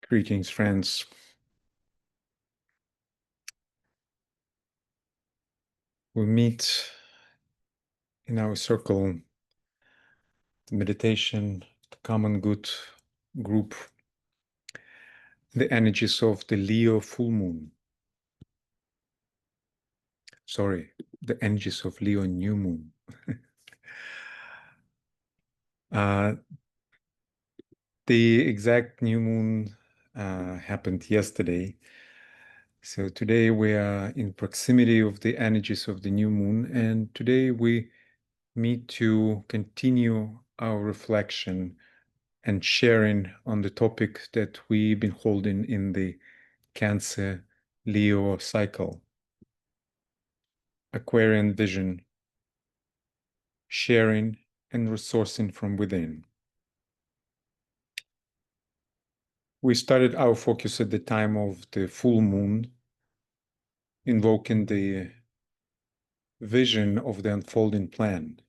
Greetings, friends. We meet in our circle, the meditation, the common good group, the energies of the Leo full moon. Sorry, the energies of Leo new moon. The exact new moon happened yesterday. So today we are in proximity of the energies of the new moon, and today we meet to continue our reflection and sharing on the topic that we've been holding in the Cancer Leo cycle. Aquarian Vision, sharing and resourcing from within. We started our focus at the time of the full moon, invoking the vision of the unfolding plan,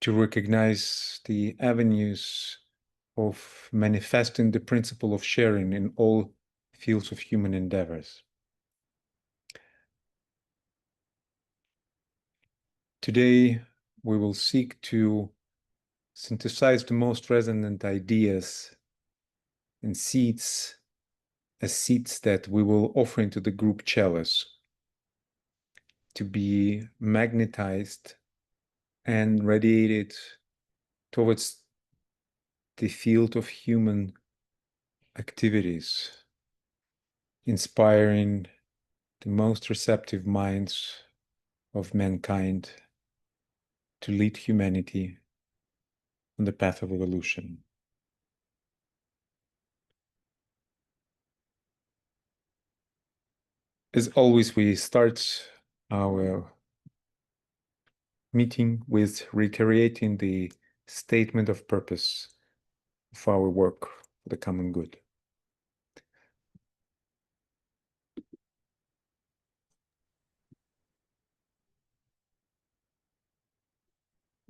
to recognize the avenues of manifesting the principle of sharing in all fields of human endeavors. Today, we will seek to synthesize the most resonant ideas and seeds as seeds that we will offer into the group chalice to be magnetized and radiated towards the field of human activities, inspiring the most receptive minds of mankind to lead humanity on the path of evolution. As always, we start our meeting with reiterating the statement of purpose of our work for the common good.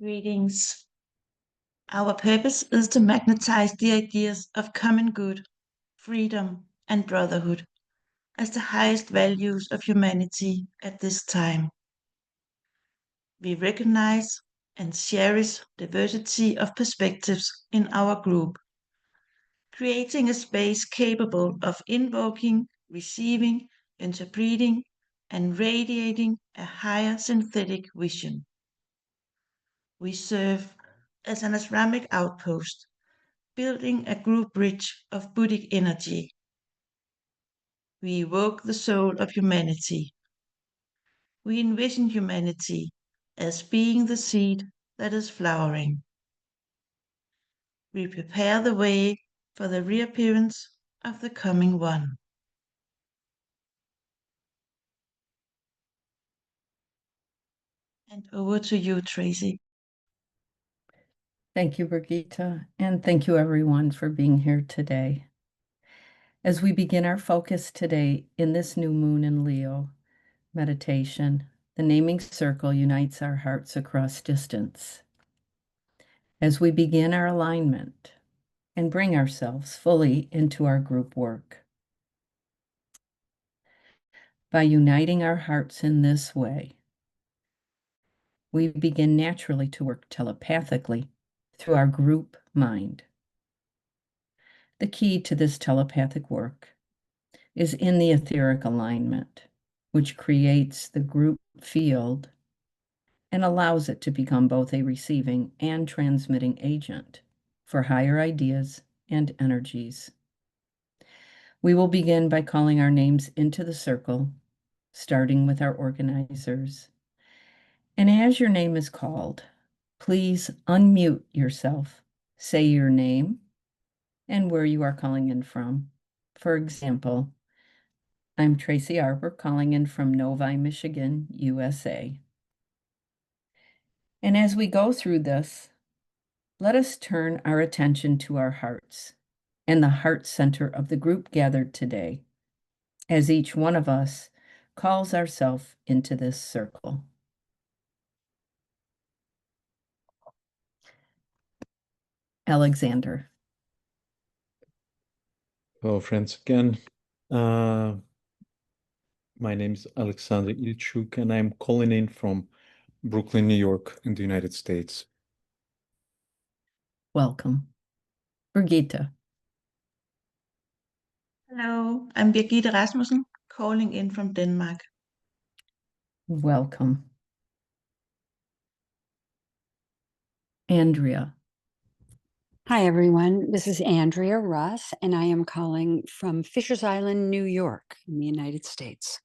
Greetings. Our purpose is to magnetize the ideas of common good, freedom, and brotherhood as the highest values of humanity at this time. We recognize and cherish diversity of perspectives in our group, creating a space capable of invoking, receiving, interpreting, and radiating a higher synthetic vision. We serve as an Ashramic outpost, building a group bridge of Buddhic energy. We evoke the soul of humanity. We envision humanity as being the seed that is flowering. We prepare the way for the reappearance of the coming one. And over to you, Tracy. Thank you, Brigitte, and thank you everyone for being here today. As we begin our focus today in this new moon in Leo meditation, the naming circle unites our hearts across distance. As we begin our alignment and bring ourselves fully into our group work. By uniting our hearts in this way, we begin naturally to work telepathically through our group mind. The key to this telepathic work is in the etheric alignment, which creates the group field and allows it to become both a receiving and transmitting agent for higher ideas and energies. We will begin by calling our names into the circle, starting with our organizers. And as your name is called, please unmute yourself, say your name and where you are calling in from. For example, I'm Tracy Arbor calling in from Novi, Michigan, USA. And as we go through this, let us turn our attention to our hearts and the heart center of the group gathered today, as each one of us calls ourselves into this circle. Alexander. Hello, friends, again. My name is Alexander Ilchuk, and I'm calling in from Brooklyn, New York, in the United States. Welcome. Brigitte. Hello, I'm Birgitte Rasmussen, calling in from Denmark. Welcome. Andrea. Hi, everyone. This is Andrea Russ, and I am calling from Fishers Island, New York, in the United States.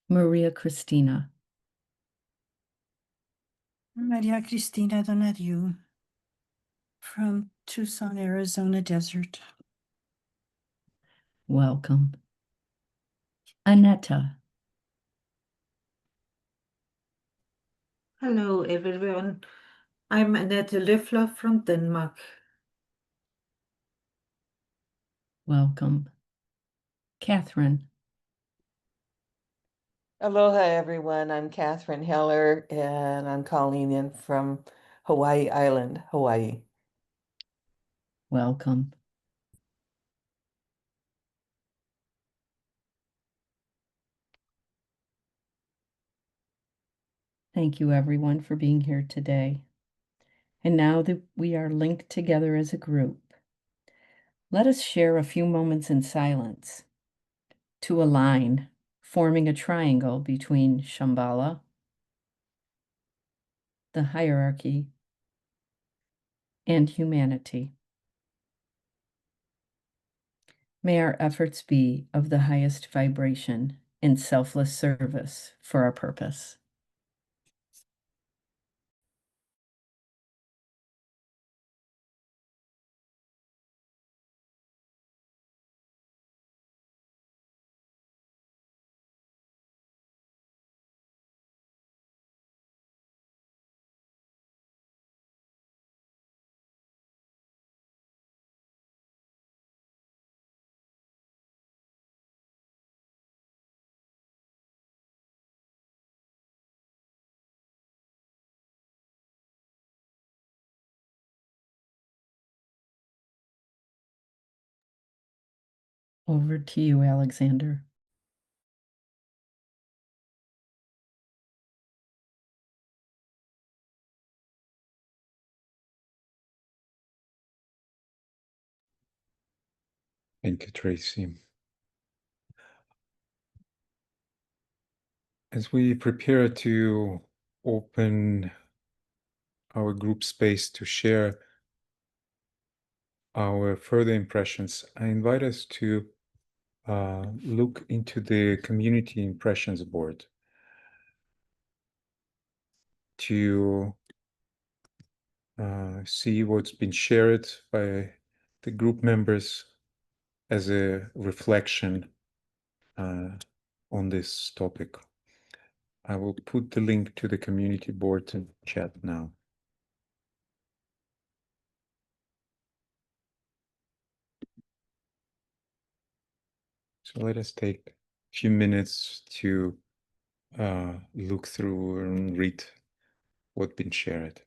Maria Cristina. Maria Cristina Donadieu from Tucson, Arizona desert. Welcome. Annetta. Hello, everyone. I'm Annette Løffler from Denmark. Welcome. Catherine. Aloha, everyone. I'm Catherine Heller, and I'm calling in from Hawaii Island, Hawaii. Welcome. Thank you, everyone, for being here today. And now that we are linked together as a group, let us share a few moments in silence to align, forming a triangle between Shambhala, the hierarchy, and humanity. May our efforts be of the highest vibration in selfless service for our purpose. Over to you, Alexander. Thank you, Tracy. As we prepare to open our group space to share our further impressions, I invite us to look into the community impressions board to see what's been shared by the group members as a reflection on this topic. I will put the link to the community board in chat now. So let us take a few minutes to look through and read what's been shared.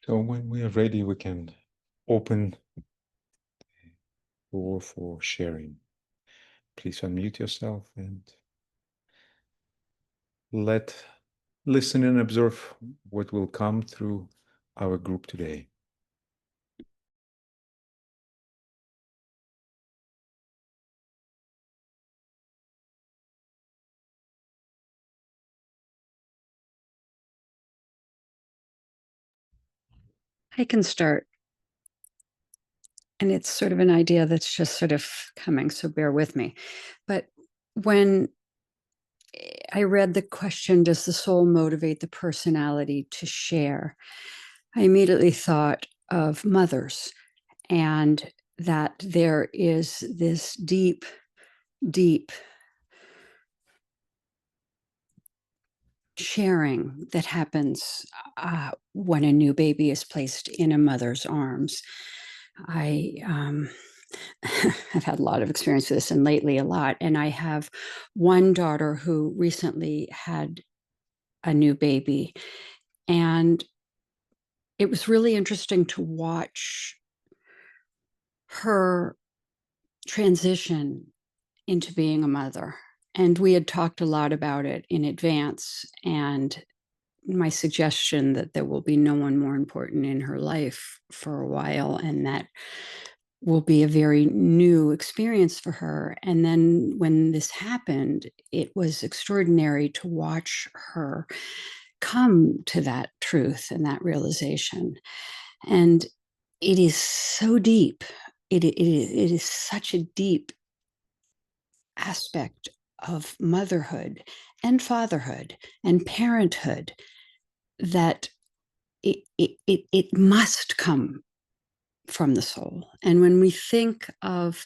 So when we are ready, we can open the door for sharing. Please unmute yourself and listen and observe what will come through our group today. I can start. And it's sort of an idea that's just sort of coming, so bear with me. But when I read the question, does the soul motivate the personality to share? I immediately thought of mothers, and that there is this deep, deep sharing that happens when a new baby is placed in a mother's arms. I have had a lot of experience with this, and lately a lot. And I have one daughter who recently had a new baby, and it was really interesting to watch her transition into being a mother. And we had talked a lot about it in advance, and my suggestion that there will be no one more important in her life for a while, and that will be a very new experience for her. And then when this happened, it was extraordinary to watch her come to that truth and that realization. And it is so deep. It is such a deep aspect of motherhood and fatherhood and parenthood that it must come from the soul. And when we think of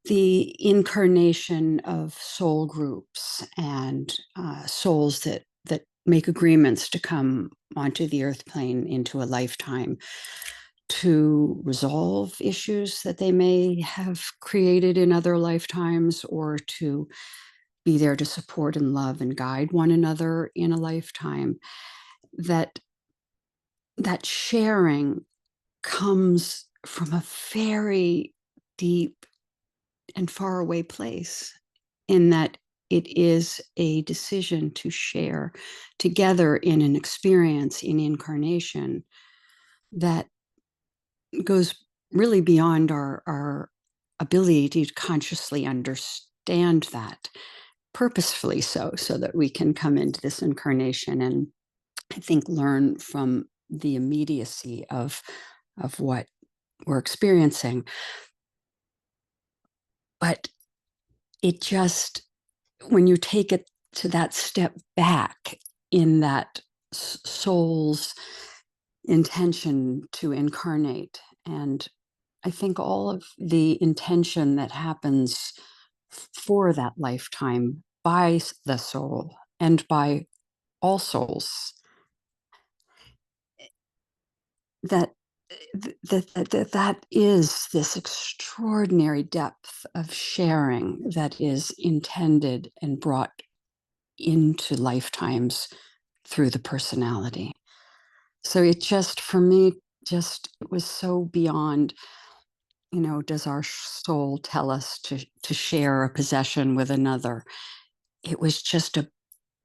the incarnation of soul groups and souls that make agreements to come onto the earth plane into a lifetime to resolve issues that they may have created in other lifetimes, or to be there to support and love and guide one another in a lifetime, that sharing comes from a very deep and far away place, in that it is a decision to share together in an experience in incarnation that goes really beyond our ability to consciously understand that, purposefully so that we can come into this incarnation and, I think, learn from the immediacy of what we're experiencing. But it just, when you take it to that step back in that soul's intention to incarnate, and I think all of the intention that happens for that lifetime by the soul and by all souls, that is this extraordinary depth of sharing that is intended and brought into lifetimes through the personality. So it just, for me, it was so beyond, does our soul tell us to share a possession with another? It was just a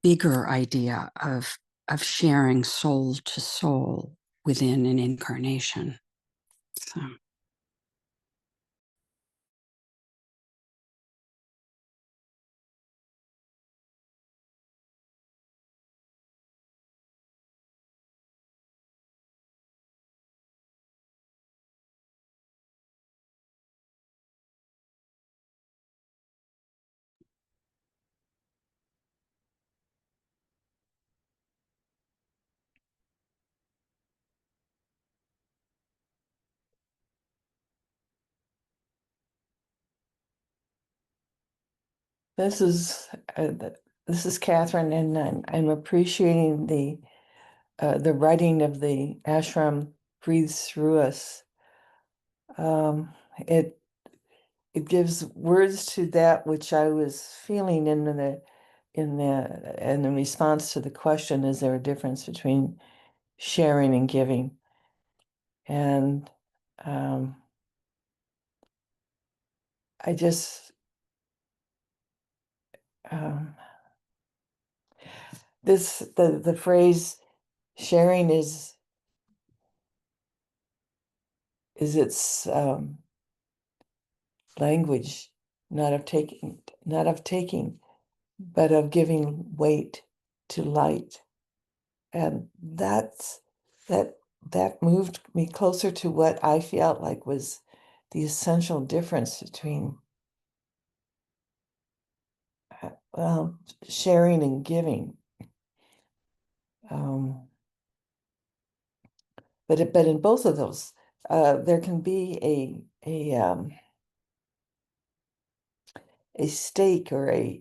bigger idea of sharing soul to soul within an incarnation. So. This is Catherine, and I'm appreciating the writing of the ashram breathes through us. It gives words to that which I was feeling in the response to the question: is there a difference between sharing and giving? And I just the phrase sharing is its language, not of taking, but of giving weight to light. And that moved me closer to what I felt like was the essential difference between sharing and giving. But in both of those, there can be a stake or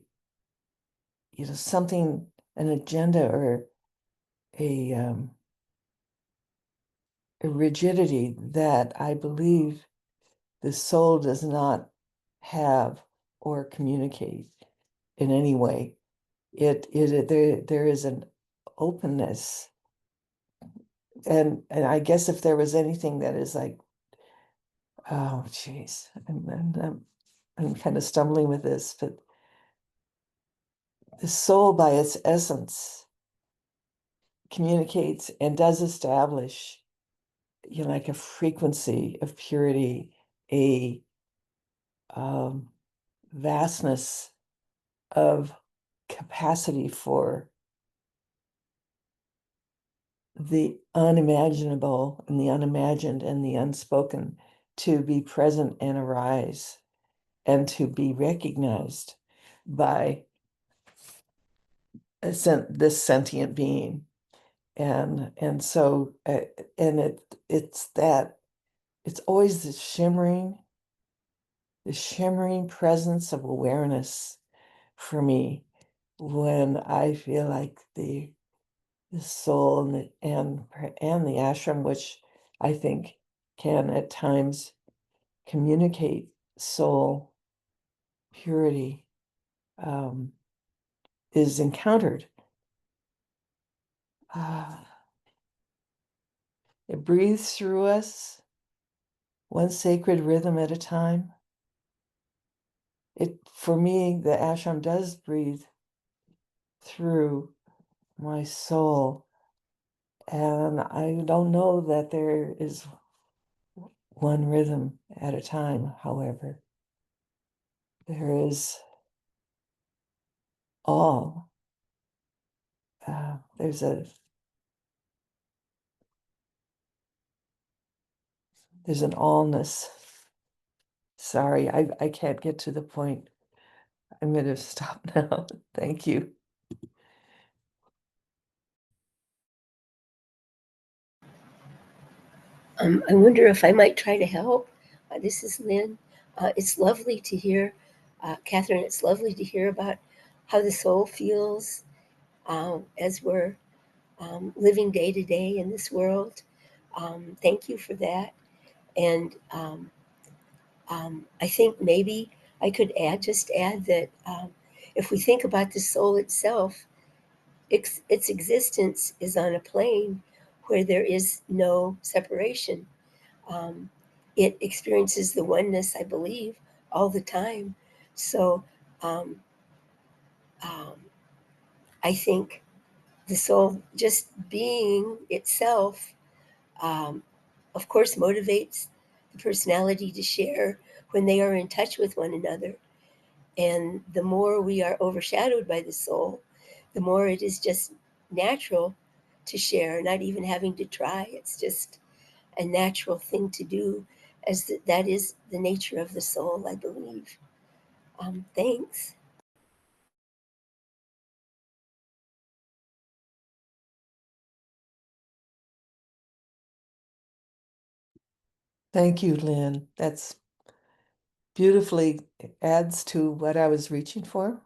something, an agenda or a rigidity that I believe the soul does not have or communicate in any way. There is an openness, and I guess if there was anything that is like, oh geez, I'm kind of stumbling with this, but the soul by its essence communicates and does establish, like a frequency of purity, a vastness of capacity for the unimaginable and the unimagined and the unspoken to be present and arise and to be recognized by this sentient being. And so and it's always the shimmering presence of awareness for me when I feel like the soul and the ashram, which I think can at times communicate soul purity, is encountered. It breathes through us, one sacred rhythm at a time. For me, the ashram does breathe through my soul. And I don't know that there is one rhythm at a time, however. There is all. There's an allness. Sorry, I can't get to the point. I'm going to stop now. Thank you. I wonder if I might try to help. This is Lynn. It's lovely to hear, Catherine, it's lovely to hear about how the soul feels as we're living day to day in this world. Thank you for that. And I think maybe I could just add that if we think about the soul itself, its existence is on a plane where there is no separation. It experiences the oneness, I believe, all the time. So um, I think the soul just being itself, um, of course, motivates the personality to share when they are in touch with one another. And the more we are overshadowed by the soul, the more it is just natural to share, not even having to try. It's just a natural thing to do, as that is the nature of the soul, I believe. Thanks. Thank you, Lynn. That's beautifully adds to what I was reaching for.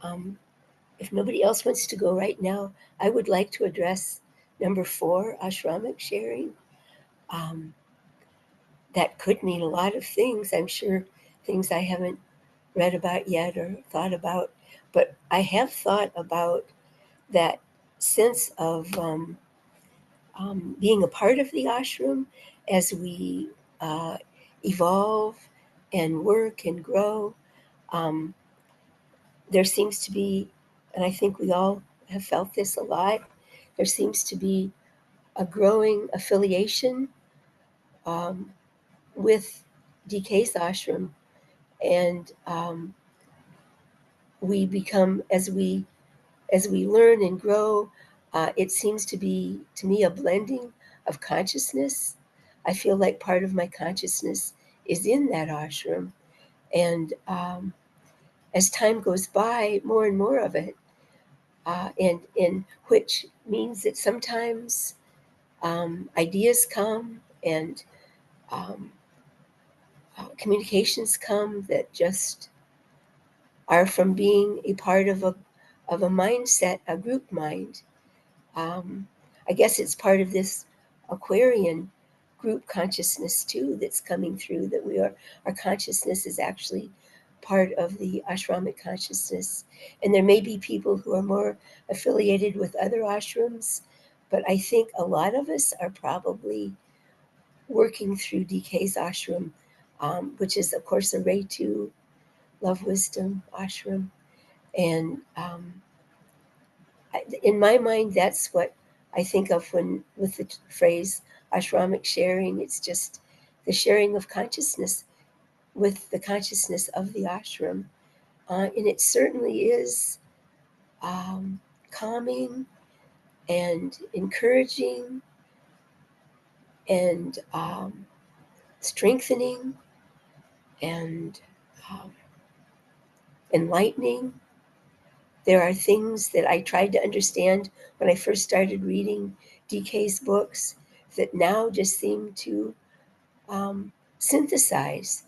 If nobody else wants to go right now, I would like to address number 4, Ashramic sharing. That could mean a lot of things. I'm sure things I haven't read about yet or thought about, but I have thought about that sense of being a part of the ashram as we evolve and work and grow. There seems to be, and I think we all have felt this a lot, there seems to be a growing affiliation with DK's ashram. And we become, as we learn and grow, it seems to be, to me, a blending of consciousness. I feel like part of my consciousness is in that ashram. And as time goes by, more and more of it, and which means that sometimes ideas come and communications come that just are from being a part of a mindset, a group mind. I guess it's part of this Aquarian group consciousness too that's coming through, that our consciousness is actually part of the ashramic consciousness. And there may be people who are more affiliated with other ashrams, but I think a lot of us are probably working through DK's ashram, which is, of course, a Ray 2 Love Wisdom ashram. And in my mind, that's what I think of when, with the phrase ashramic sharing. It's just the sharing of consciousness with the consciousness of the ashram. And it certainly is calming and encouraging and strengthening and enlightening. There are things that I tried to understand when I first started reading DK's books that now just seem to synthesize.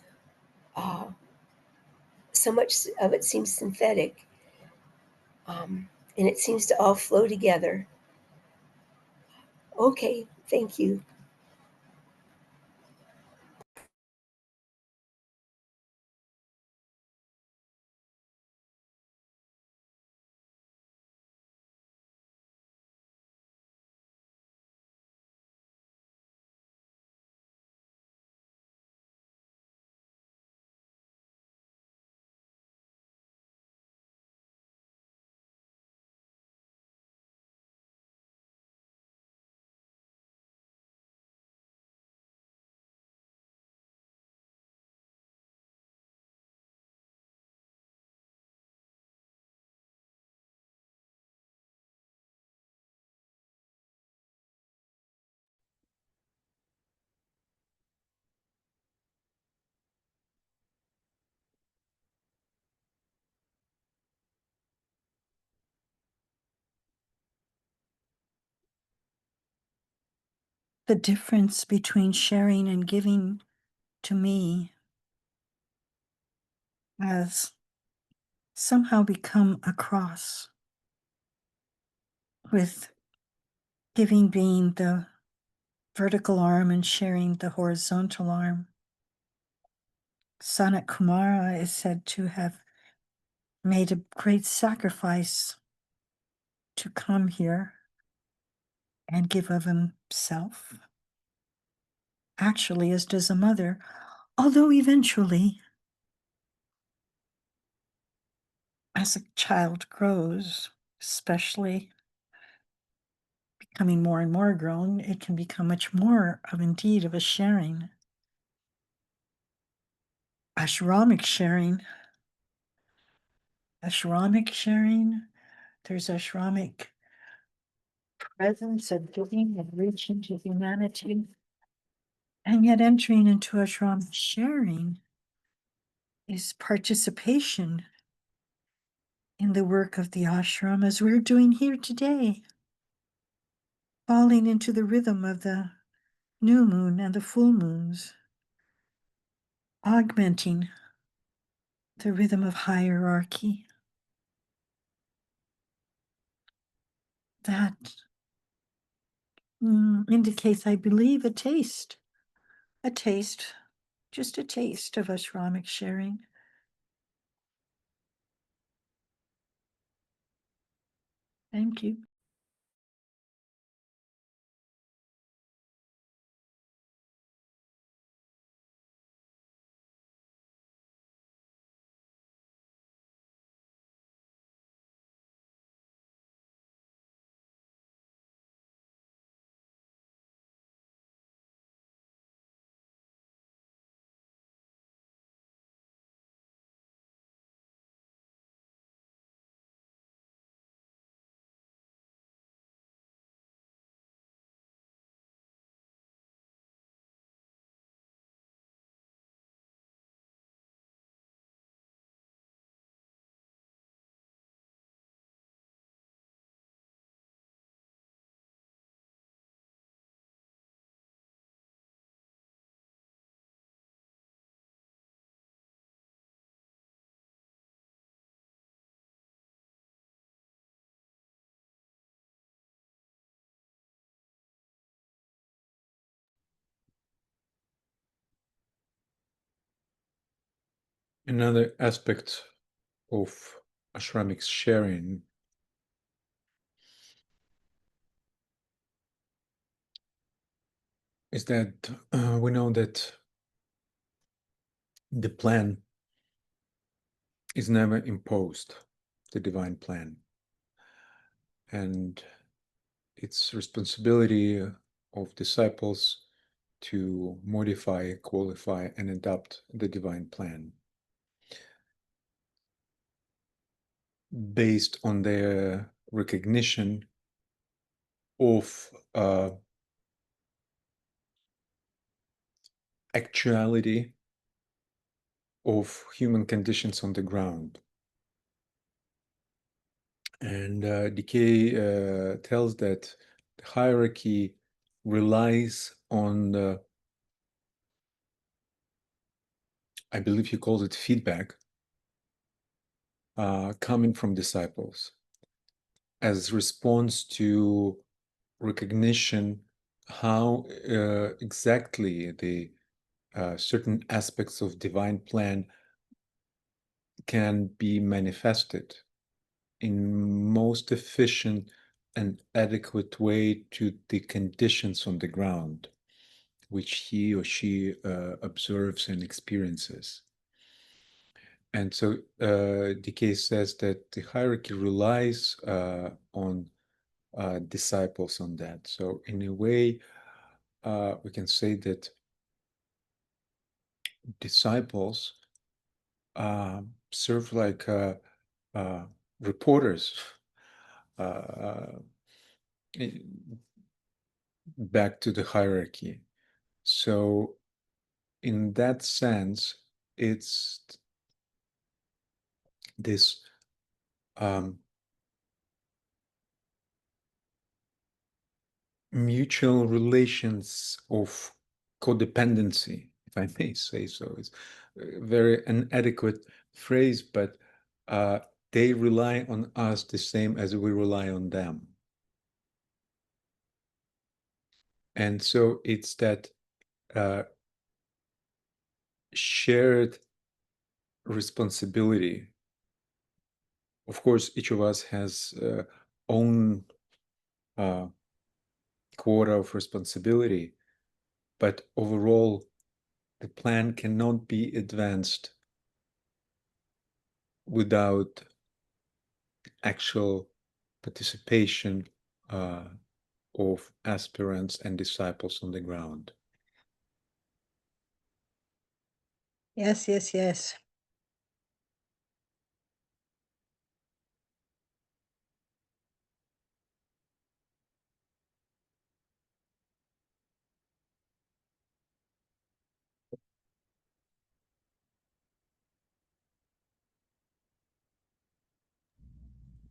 So much of it seems synthetic, and it seems to all flow together. Okay, thank you. The difference between sharing and giving, to me, has somehow become a cross, with giving being the vertical arm and sharing the horizontal arm. Sanat Kumara is said to have made a great sacrifice to come here and give of himself, actually, as does a mother, although eventually, as a child grows, especially becoming more and more grown, it can become much more of, indeed, of a sharing. Ashramic sharing. There's ashramic presence and giving and reaching to humanity. And yet entering into ashramic sharing is participation in the work of the ashram, as we're doing here today, falling into the rhythm of the new moon and the full moons, augmenting the rhythm of hierarchy. that indicates, I believe, a taste, just a taste of Ashramic sharing. Thank you. Another aspect of Ashramic sharing is that we know that the plan is never imposed, the divine plan. And it's responsibility of disciples to modify, qualify, and adopt the divine plan based on their recognition of actuality of human conditions on the ground. And Decay tells that the hierarchy relies on, I believe he calls it feedback, coming from disciples as response to recognition how exactly the certain aspects of divine plan can be manifested in most efficient and adequate way to the conditions on the ground, which he or she observes and experiences. And so DK says that the hierarchy relies on disciples on that. So in a way, we can say that disciples serve like reporters back to the hierarchy. So in that sense, it's this mutual relations of codependency, if I may say so. It's a very inadequate phrase, but they rely on us the same as we rely on them. And so it's that shared responsibility. Of course, each of us has own quota of responsibility, but overall, the plan cannot be advanced without actual participation of aspirants and disciples on the ground. Yes, yes, yes.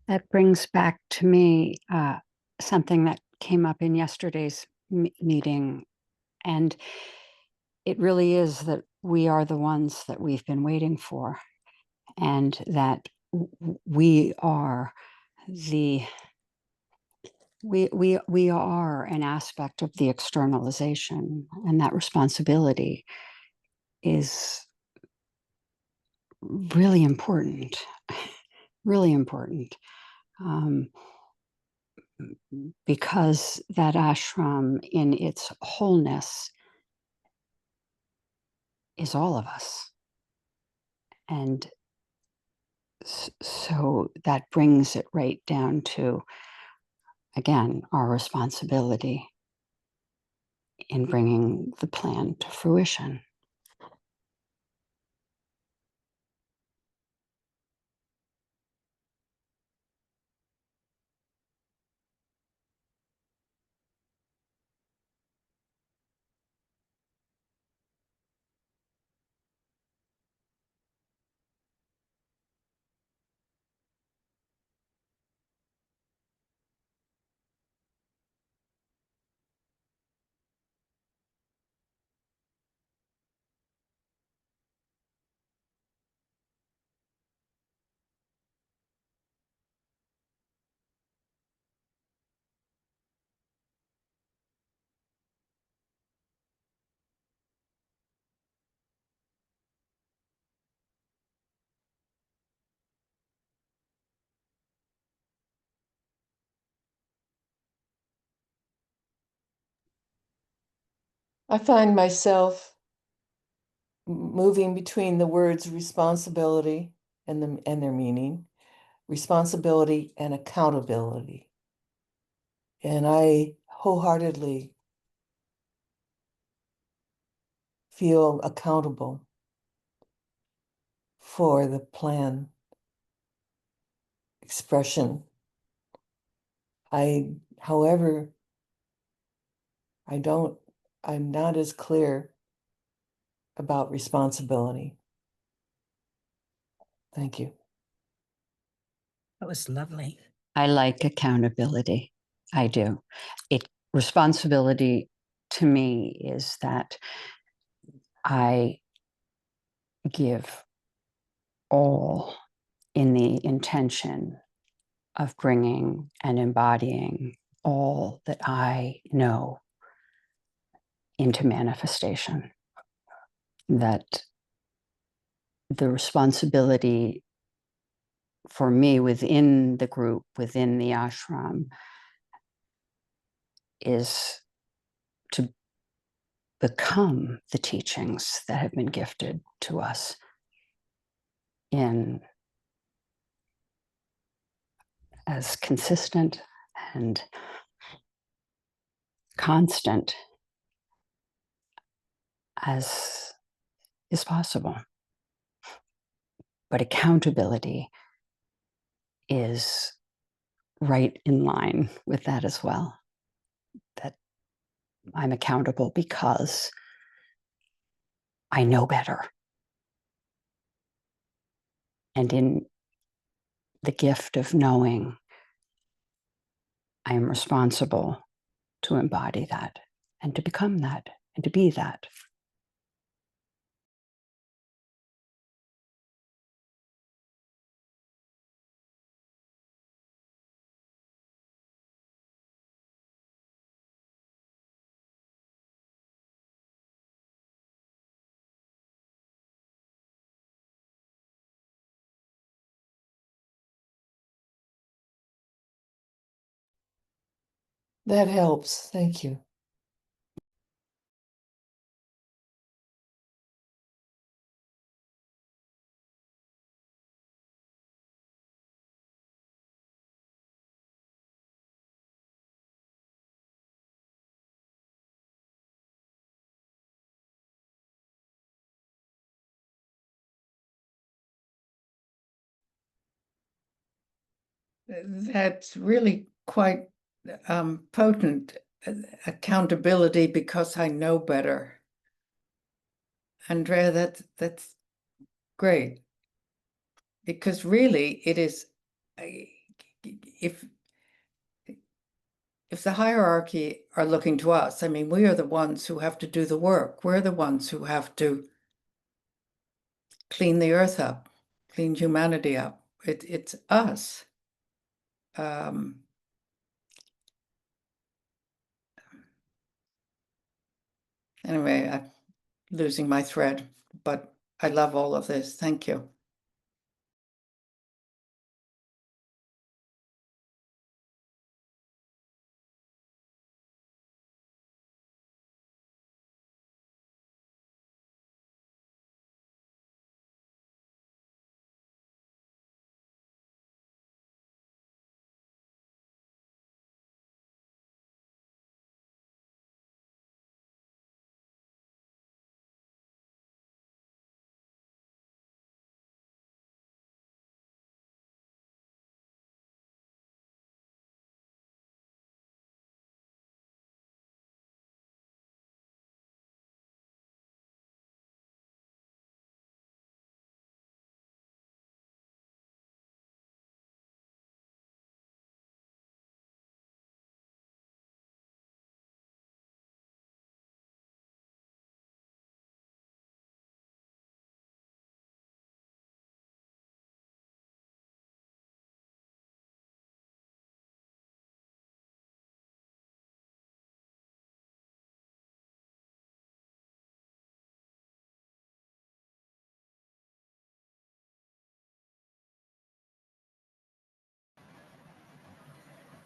That brings back to me something that came up in yesterday's meeting. And it really is that we are the ones that we've been waiting for, and that we are the we are an aspect of the externalization, and that responsibility is really important, really important. Because that ashram in its wholeness is all of us. And so that brings it right down to, again, our responsibility in bringing the plan to fruition. I find myself moving between the words responsibility and their meaning, responsibility and accountability. And I wholeheartedly feel accountable for the plan expression. However, I'm not as clear about responsibility. Thank you. That was lovely. I like accountability. I do. Responsibility to me is that I give all in the intention of bringing and embodying all that I know into manifestation. That the responsibility for me within the group, within the ashram, is to become the teachings that have been gifted to us in as consistent and constant as is possible. But accountability is right in line with that as well. That I'm accountable because I know better. And in the gift of knowing, I am responsible to embody that and to become that and to be that. That helps. Thank you. That's really quite potent. Accountability because I know better. Andrea, that's great. Because really it is, if the hierarchy are looking to us, I mean, we are the ones who have to do the work. We're the ones who have to clean the earth up, clean humanity up. It's us. Anyway, I'm losing my thread, but I love all of this. Thank you.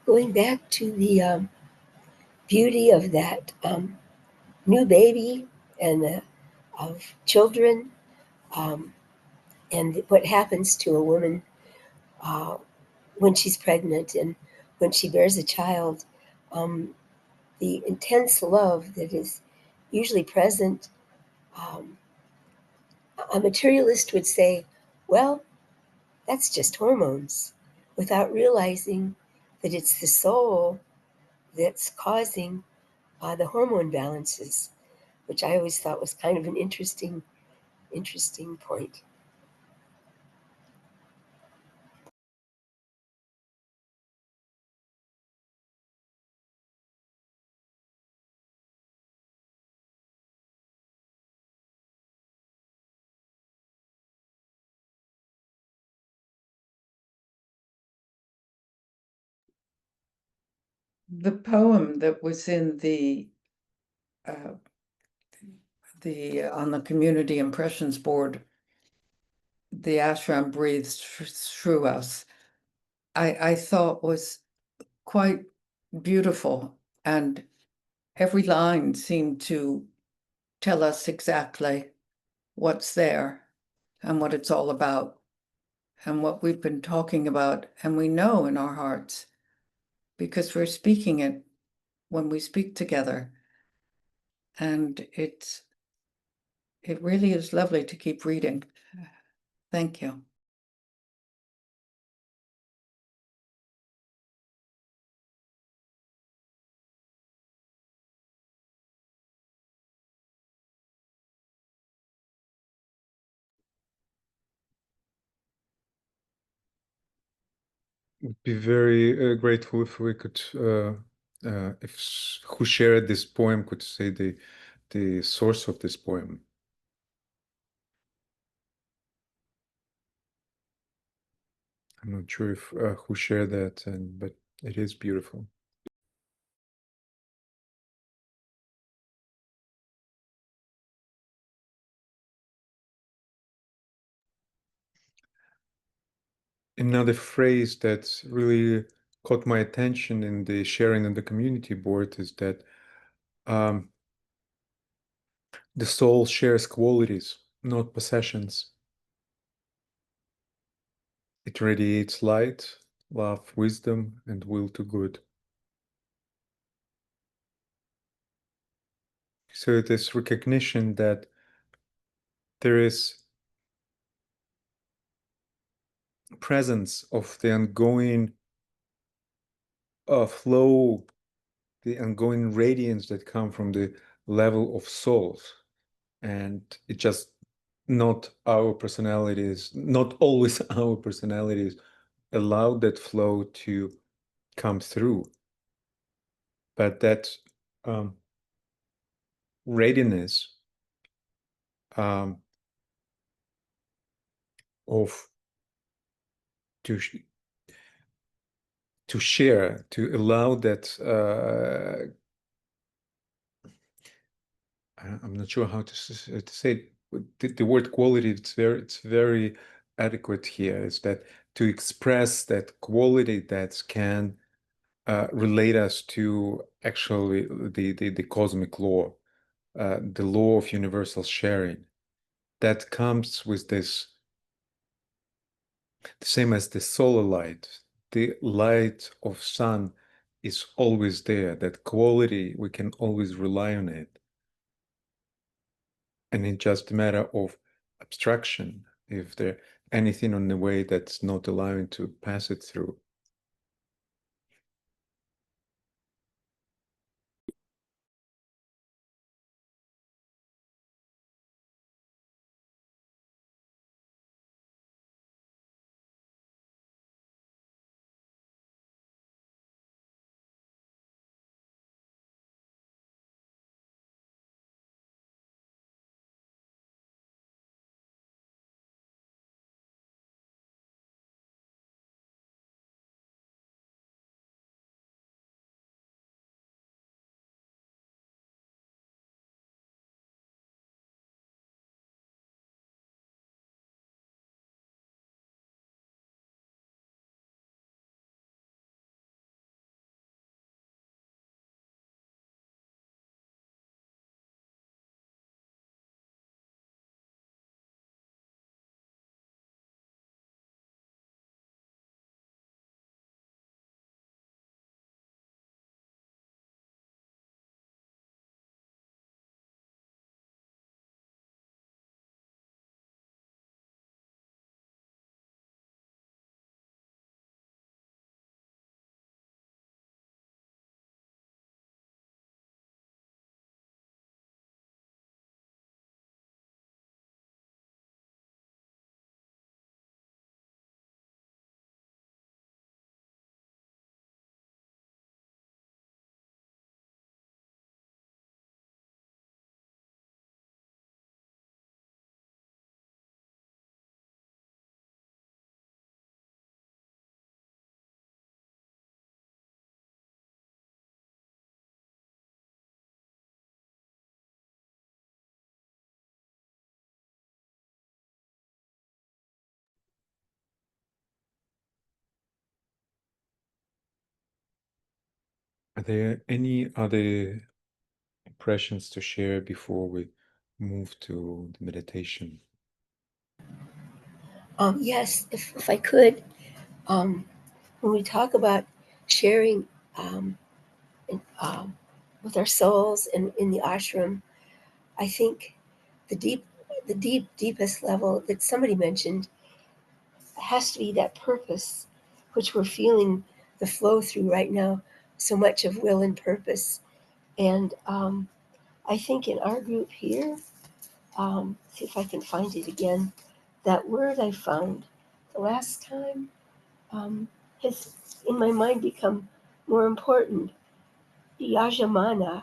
Going back to the beauty of that new baby and of children, and what happens to a woman uh, when she's pregnant and when she bears a child, um, the intense love that is usually present. Um, a materialist would say, well, that's just hormones, without realizing that it's the soul that's causing the hormone balances, which I always thought was kind of an interesting point. The poem that was in the on the community impressions board, the ashram breathes through us, I thought was quite beautiful, and every line seemed to tell us exactly what's there and what it's all about and what we've been talking about, and we know in our hearts because we're speaking it when we speak together. And it really is lovely to keep reading. Thank you. Would be very grateful if we could, if who shared this poem could say the source of this poem. I'm not sure if who shared that, but it is beautiful. Another phrase that really caught my attention in the sharing on the community board is that the soul shares qualities, not possessions. It radiates light, love, wisdom, and will to good. So it is recognition that there is presence of the ongoing flow, the ongoing radiance that come from the level of souls. And it just not our personalities, not always our personalities allow that flow to come through. But that readiness of to share, to allow that I'm not sure how to say it. The word quality, it's very adequate here, is that to express that quality that can relate us to actually the cosmic law, the law of universal sharing, that comes with this, the same as the solar light. The light of sun is always there. That quality, we can always rely on it. And it's just a matter of abstraction, if there anything on the way that's not allowing to pass it through. Are there any other impressions to share before we move to the meditation? Yes, if I could, when we talk about sharing in, with our souls and in the ashram, I think the deepest level that somebody mentioned has to be that purpose, which we're feeling the flow through right now, so much of will and purpose. And I think in our group here, see if I can find it again, that word I found the last time has in my mind become more important. Yajamana,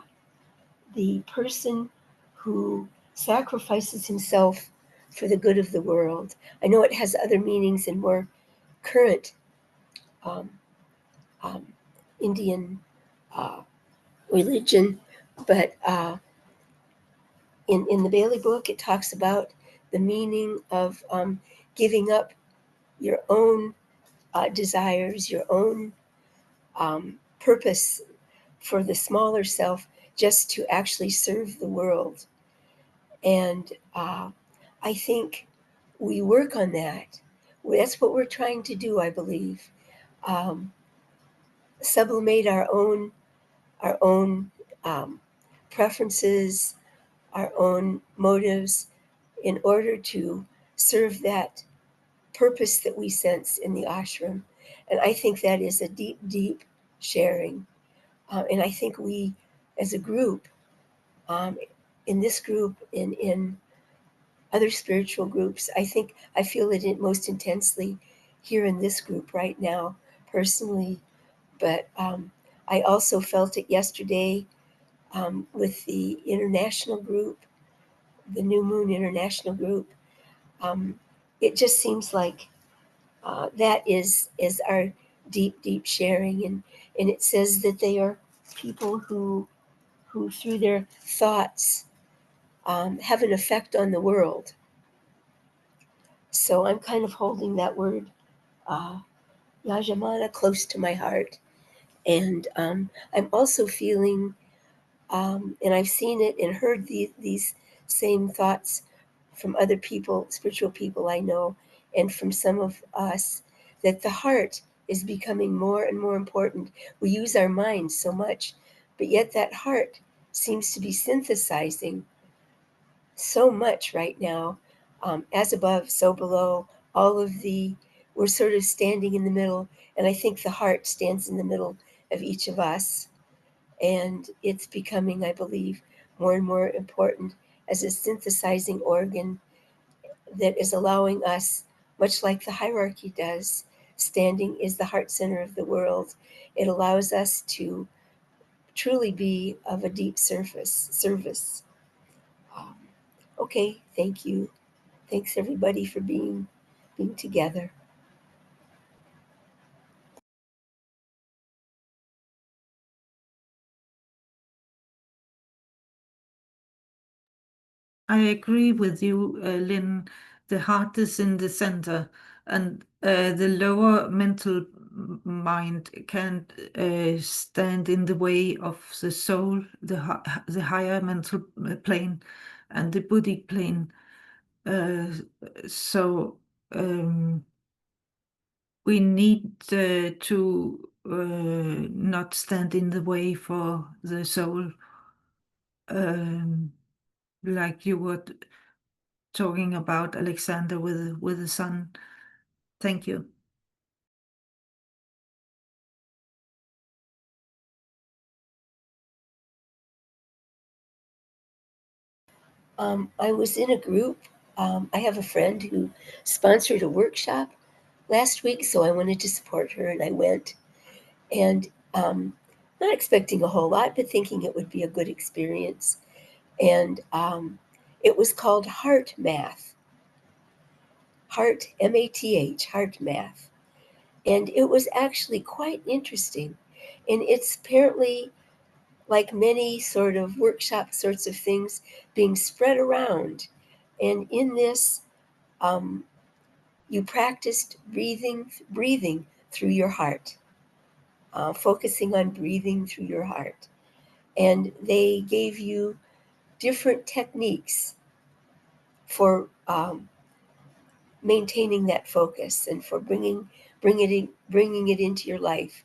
the person who sacrifices himself for the good of the world. I know it has other meanings in more current um, um, Indian religion, but in the Bailey book, it talks about the meaning of giving up your own desires, your own purpose for the smaller self, just to actually serve the world. And I think we work on that. That's what we're trying to do, I believe. Sublimate our own preferences, our own motives, in order to serve that purpose that we sense in the ashram. And I think that is a deep, deep sharing. And I think we, as a group, in this group, in other spiritual groups, I feel it most intensely here in this group right now, personally. But I also felt it yesterday with the international group, the New Moon International group. It just seems like that is our deep, deep sharing, and it says that they are people who through their thoughts have an effect on the world. So I'm kind of holding that word, Yajamana, close to my heart. And I'm also feeling, and I've seen it and heard these same thoughts from other people, spiritual people I know, and from some of us, that the heart is becoming more and more important. We use our minds so much, but yet that heart seems to be synthesizing so much right now. As above, so below, we're sort of standing in the middle, and I think the heart stands in the middle of each of us. And it's becoming, I believe, more and more important as a synthesizing organ that is allowing us, much like the hierarchy does, standing is the heart center of the world. It allows us to truly be of a deep service. Um, okay, thank you. Thanks everybody for being together. I agree with you, Lynn. The heart is in the center, and the lower mental mind can't stand in the way of the soul, the higher mental plane, and the buddhic plane. So we need to not stand in the way for the soul, like you were talking about, Alexander, with the sun. Thank you. I was in a group. I have a friend who sponsored a workshop last week, so I wanted to support her, and I went. And not expecting a whole lot, but thinking it would be a good experience. And it was called Heart Math. Heart, M-A-T-H, Heart Math. And it was actually quite interesting. And it's apparently, like many sort of workshop sorts of things, being spread around. And in this, you practiced breathing through your heart, focusing on breathing through your heart. And they gave you different techniques for maintaining that focus and for bringing it into your life.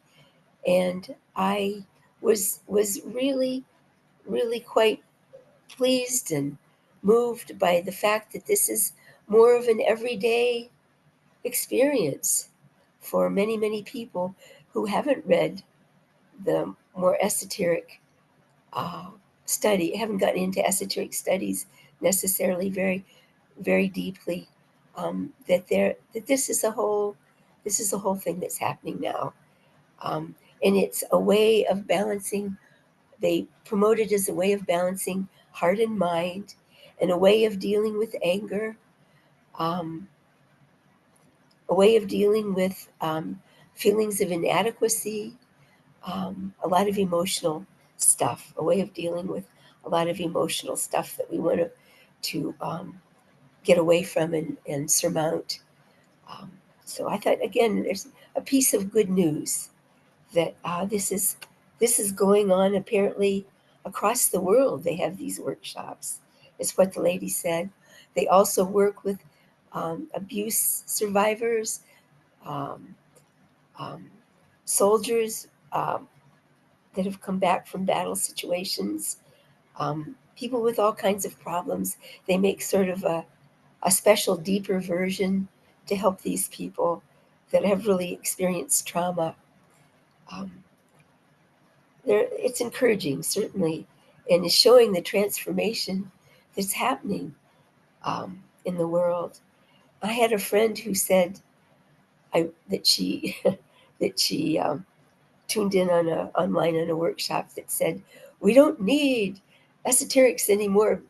And I was really quite pleased and moved by the fact that this is more of an everyday experience for many people who haven't read the more esoteric haven't gotten into esoteric studies necessarily very deeply. That this is a whole thing that's happening now, and it's a way of balancing. They promote it as a way of balancing heart and mind, and a way of dealing with anger, um, a way of dealing with feelings of inadequacy, a lot of emotional stuff, a way of dealing with a lot of emotional stuff that we want to get away from and surmount. Um, so I thought, again, there's a piece of good news that this is going on apparently across the world. They have these workshops, is what the lady said. They also work with abuse survivors, um, um, soldiers that have come back from battle situations, people with all kinds of problems. They make sort of a special, deeper version to help these people that have really experienced trauma. Um, it's encouraging, certainly, and is showing the transformation that's happening in the world. I had a friend who said that she that she tuned in online on a workshop that said, "We don't need esoterics anymore.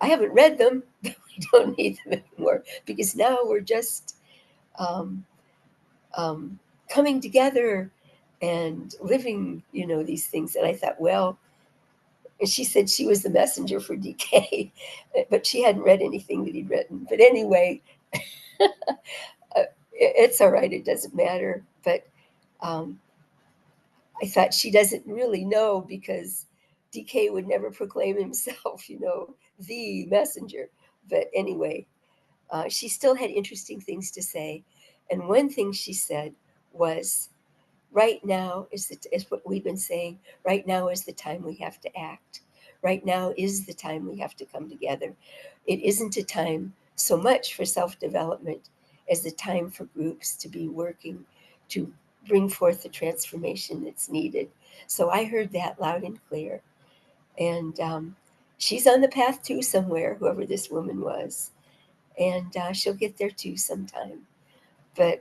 I haven't read them. We don't need them anymore because now we're just um, coming together and living, these things." And I thought, well, And she said she was the messenger for DK, but she hadn't read anything that he'd written. But anyway, it's all right. It doesn't matter. But I thought she doesn't really know because DK would never proclaim himself, the messenger. But anyway, she still had interesting things to say. And one thing she said was, right now is what we've been saying. Right now is the time we have to act. Right now is the time we have to come together. It isn't a time so much for self-development as the time for groups to be working to bring forth the transformation that's needed. So I heard that loud and clear. And she's on the path too somewhere, whoever this woman was. And she'll get there too sometime. But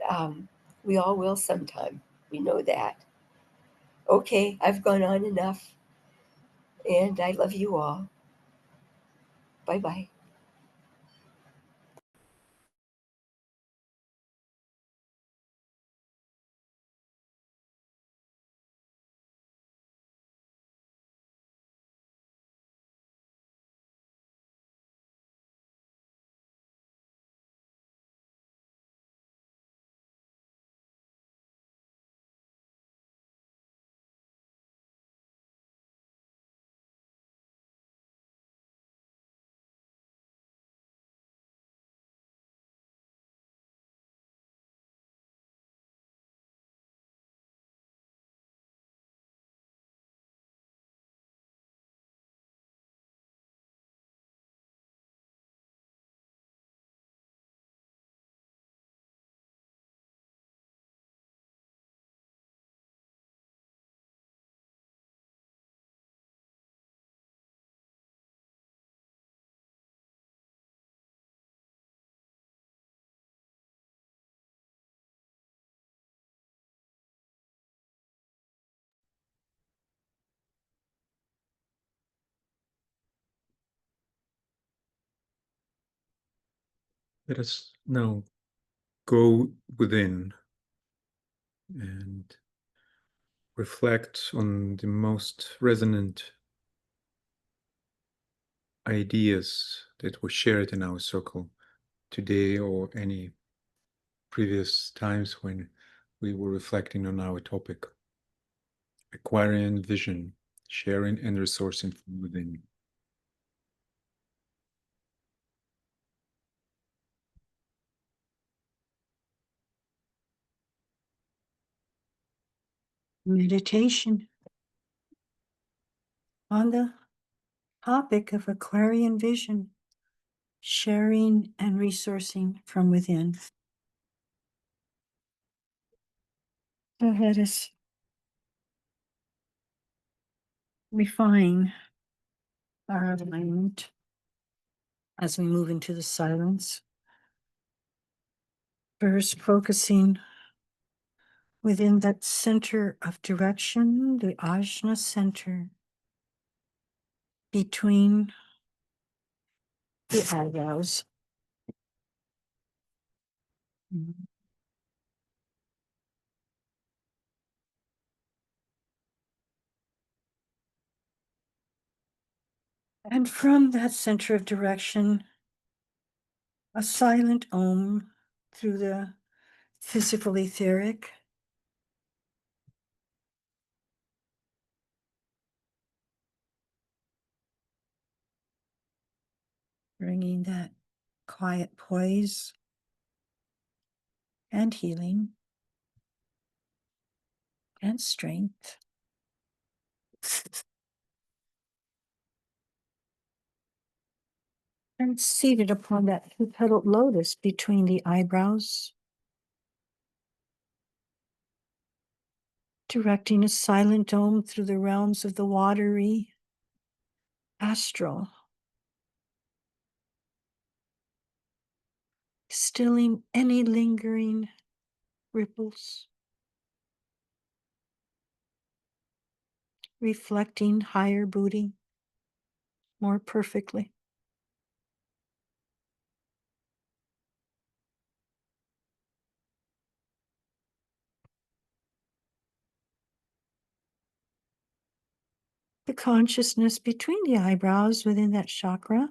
we all will sometime. We know that. Okay, I've gone on enough. And I love you all. Bye-bye. Let us now go within and reflect on the most resonant ideas that were shared in our circle today or any previous times when we were reflecting on our topic. Aquarian Vision, sharing and resourcing from within. Meditation on the topic of Aquarian Vision, sharing and resourcing from within. So let us refine our alignment as we move into the silence. First, focusing within that center of direction, the ajna center, between the eyebrows. And from that center of direction, a silent om through the physical etheric. Bringing that quiet poise and healing and strength. And seated upon that two-petaled lotus between the eyebrows, directing a silent dome through the realms of the watery, astral, stilling any lingering ripples, reflecting higher Buddhi more perfectly. The consciousness between the eyebrows within that chakra.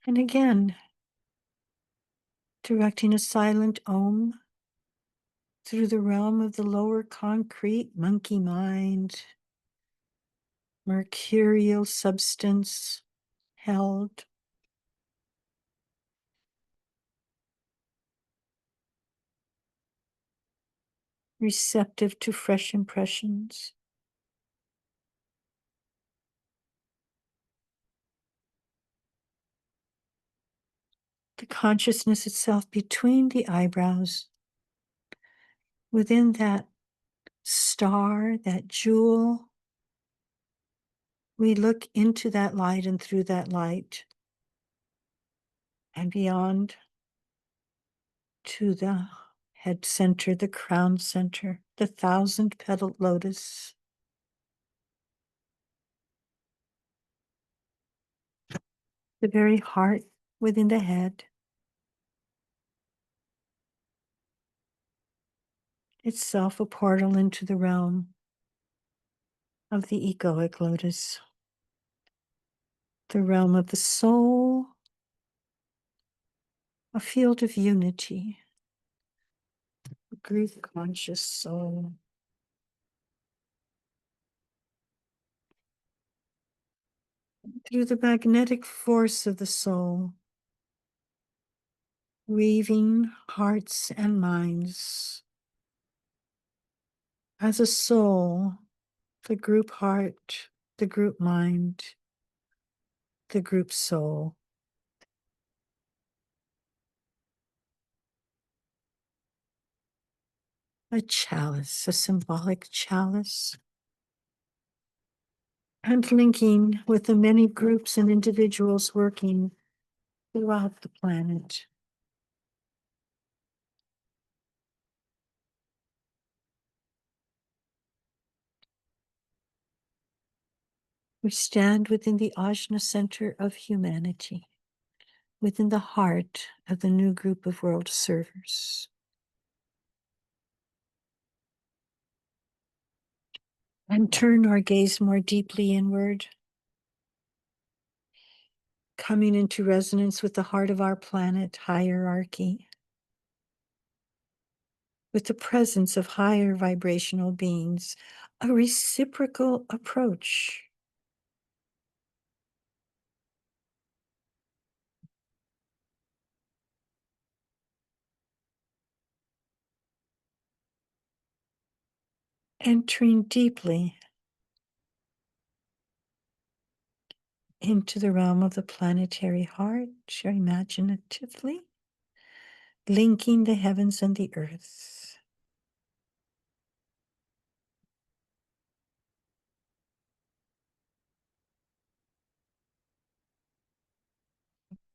And again, directing a silent Om through the realm of the lower concrete monkey mind, mercurial substance held. Receptive to fresh impressions. The consciousness itself between the eyebrows, within that star, that jewel. We look into that light and through that light and beyond to the head center, the crown center, the 1,000-petaled lotus. The very heart within the head. Itself a portal into the realm of the egoic lotus, the realm of the soul, a field of unity, a grief conscious soul. Through the magnetic force of the soul, weaving hearts and minds. As a soul, the group heart, the group mind, the group soul. A chalice, a symbolic chalice. And linking with the many groups and individuals working throughout the planet. We stand within the Ajna center of humanity, within the heart of the new group of world servers. And turn our gaze more deeply inward, coming into resonance with the heart of our planet hierarchy, with the presence of higher vibrational beings, a reciprocal approach. Entering deeply into the realm of the planetary heart, imaginatively, linking the heavens and the earth.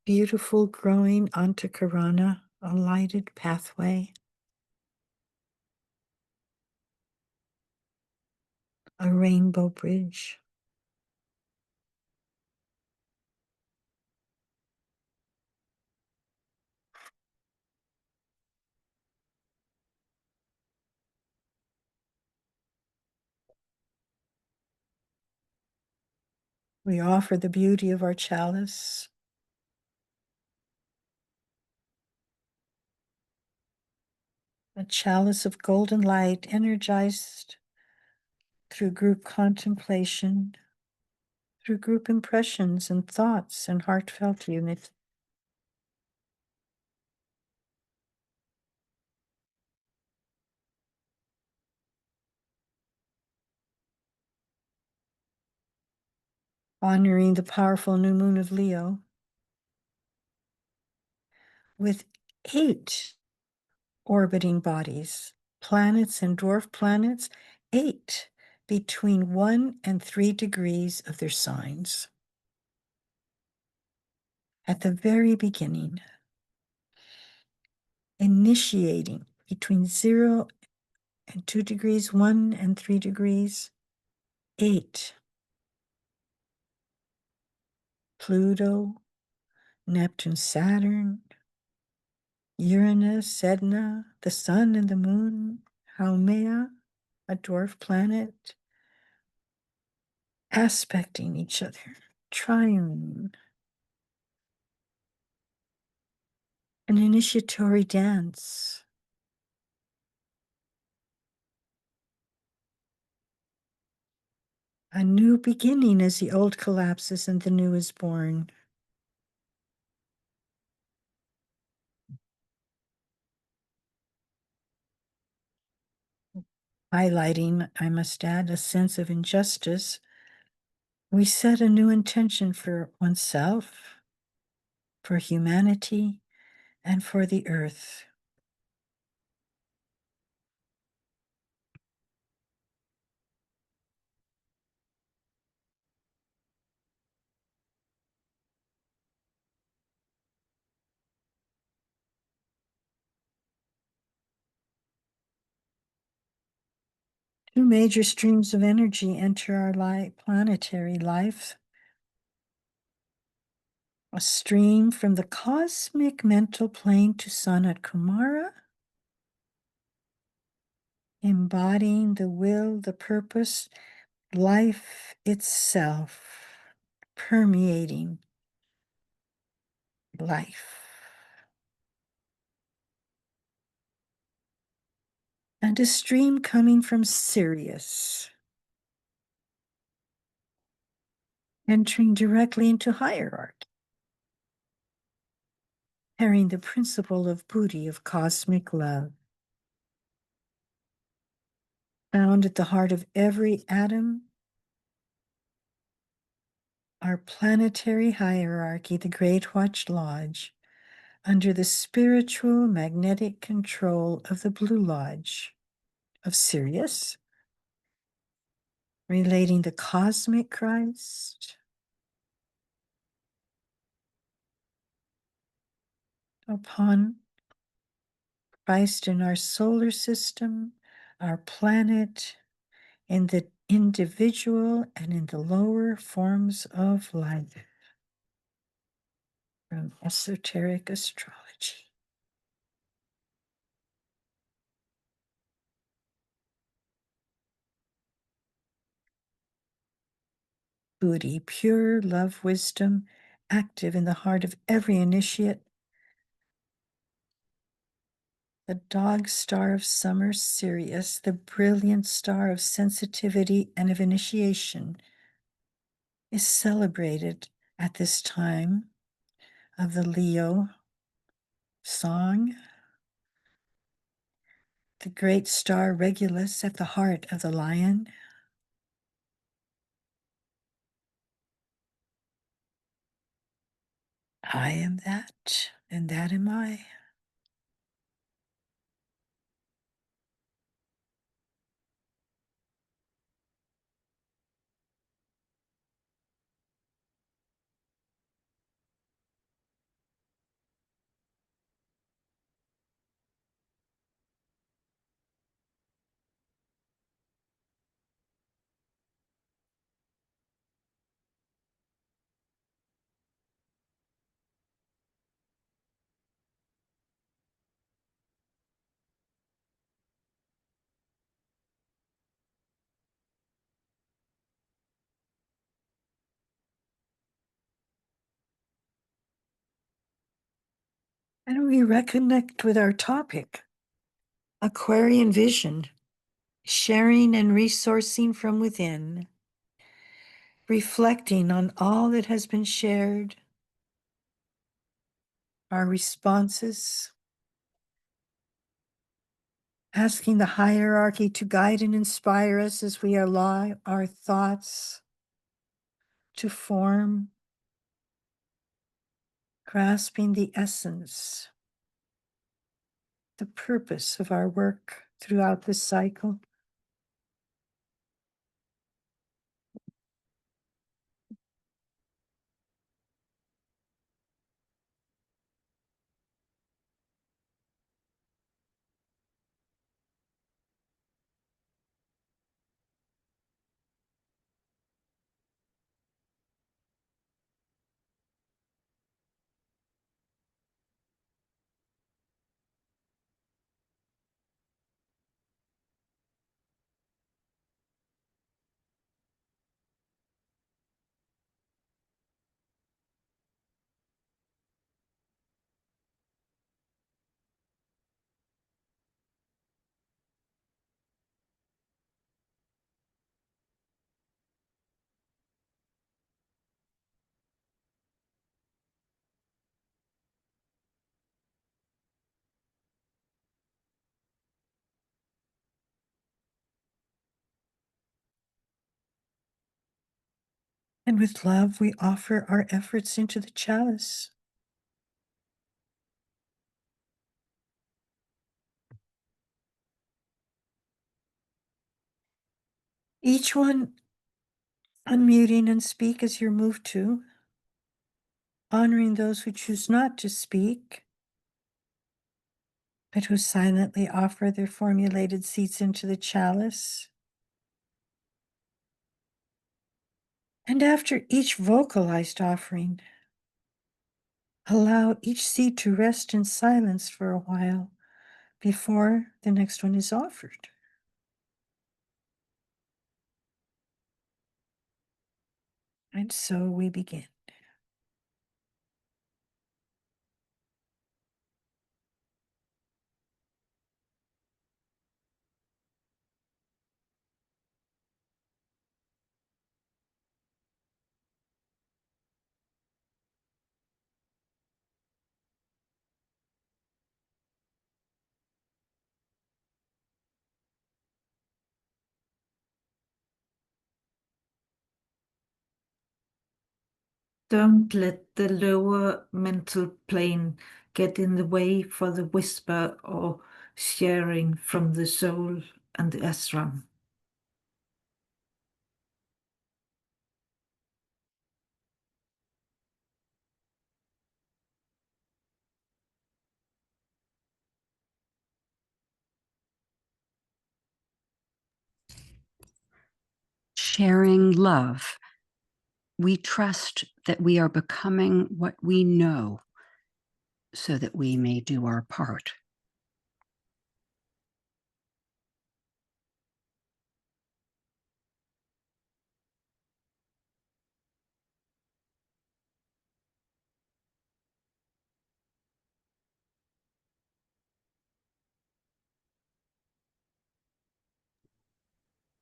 Beautiful growing Antakarana, a lighted pathway. A rainbow bridge. We offer the beauty of our chalice. A chalice of golden light energized through group contemplation, through group impressions and thoughts and heartfelt unity. Honoring the powerful new moon of Leo with 8 orbiting bodies, planets and dwarf planets, 8 between 1 and 3 degrees of their signs. At the very beginning, initiating between 0 and 2 degrees, 1 and 3 degrees, 8. Pluto, Neptune, Saturn, Uranus, Sedna, the sun and the moon, Haumea, a dwarf planet, aspecting each other, triune, an initiatory dance. A new beginning as the old collapses and the new is born. Highlighting, I must add, a sense of injustice, we set a new intention for oneself, for humanity, and for the earth. Two major streams of energy enter our planetary life. A stream from the cosmic mental plane to Sun at Kumara, embodying the will, the purpose, life itself, permeating life. And a stream coming from Sirius, entering directly into hierarchy, carrying the principle of Buddhi, of cosmic love. Found at the heart of every atom, our planetary hierarchy, the Great Watch Lodge, under the spiritual magnetic control of the Blue Lodge of Sirius, relating the cosmic Christ upon Christ in our solar system, our planet, in the individual and in the lower forms of life. From esoteric astrology. Buddhi, pure love, wisdom, active in the heart of every initiate. The dog star of summer, Sirius, the brilliant star of sensitivity and of initiation, is celebrated at this time of the Leo song. The great star Regulus at the heart of the lion. I am that, and that am I. And we reconnect with our topic, Aquarian Vision, sharing and resourcing from within, reflecting on all that has been shared, our responses, asking the hierarchy to guide and inspire us as we allow our thoughts to form, grasping the essence, the purpose of our work throughout this cycle. And with love, we offer our efforts into the chalice. Each one unmuting and speak as you're moved to, honoring those who choose not to speak, but who silently offer their formulated seeds into the chalice. And after each vocalized offering, allow each seed to rest in silence for a while before the next one is offered. And so we begin. Don't let the lower mental plane get in the way for the whisper or sharing from the soul and the ashram. Sharing love, we trust that we are becoming what we know so that we may do our part.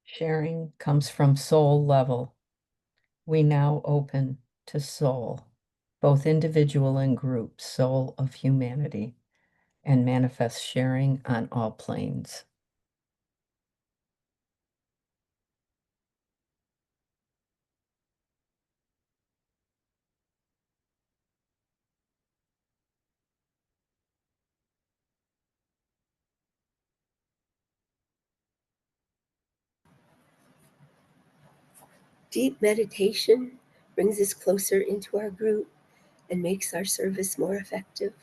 Sharing comes from soul level. We now open to soul, both individual and group, soul of humanity, and manifest sharing on all planes. Deep meditation brings us closer into our group and makes our service more effective.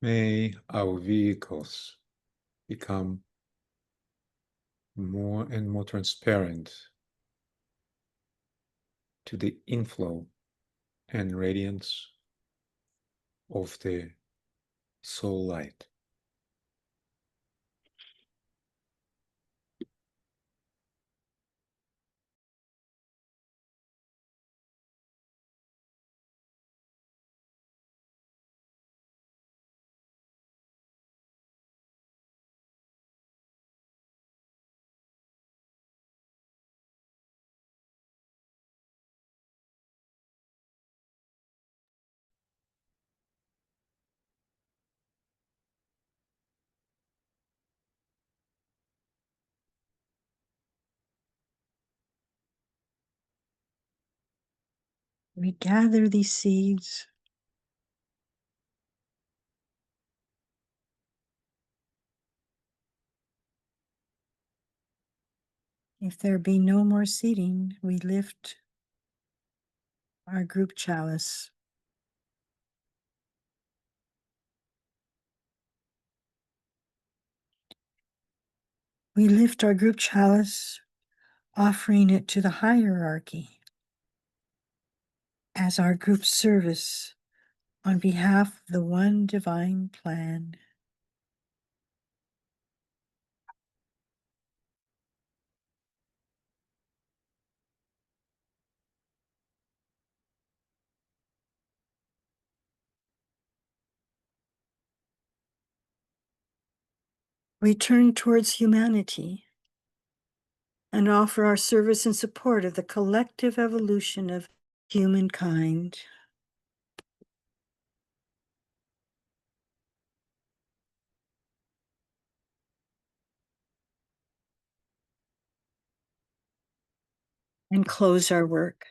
May our vehicles become more and more transparent to the inflow and radiance of the soul light. We gather these seeds if there be no more seating, we lift our group chalice. We lift our group chalice, offering it to the hierarchy as our group service on behalf of the one divine plan. We turn towards humanity and offer our service and support of the collective evolution of humankind. And close our work,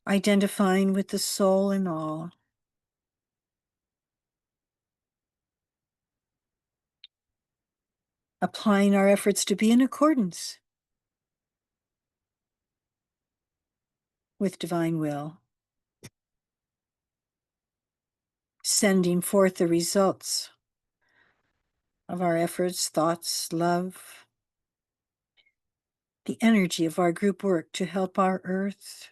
identifying with the soul in all. Applying our efforts to be in accordance with divine will. Sending forth the results of our efforts, thoughts, love, the energy of our group work to help our earth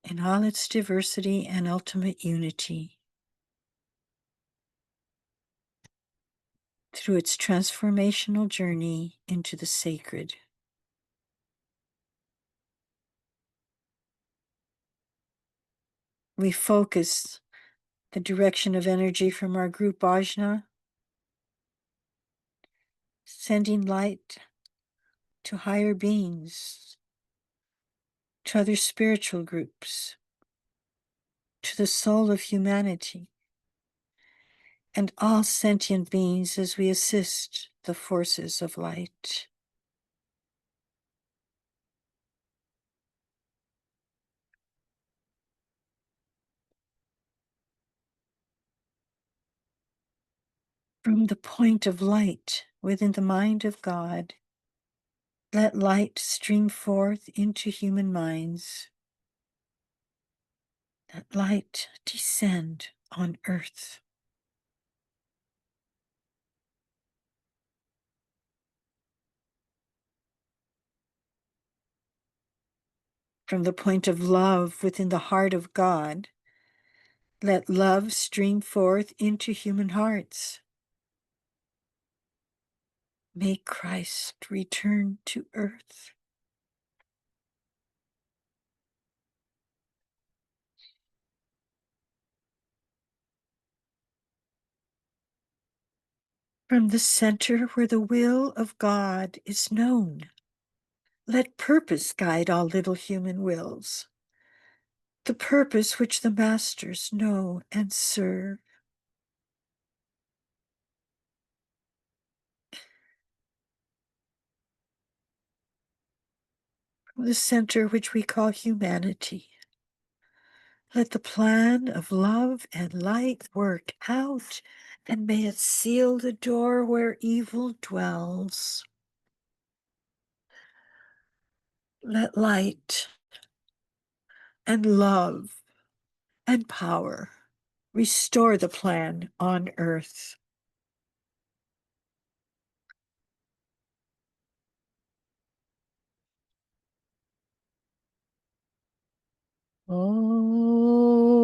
in all its diversity and ultimate unity through its transformational journey into the sacred. We focus the direction of energy from our group ajna, sending light to higher beings, to other spiritual groups, to the soul of humanity, and all sentient beings as we assist the forces of light. From the point of light within the mind of God, let light stream forth into human minds. Let light descend on earth. From the point of love within the heart of God, let love stream forth into human hearts. May Christ return to earth. From the center where the will of God is known, let purpose guide all little human wills, the purpose which the masters know and serve. From the center which we call humanity, let the plan of love and light work out, and may it seal the door where evil dwells. Let light and love and power restore the plan on earth. Oh.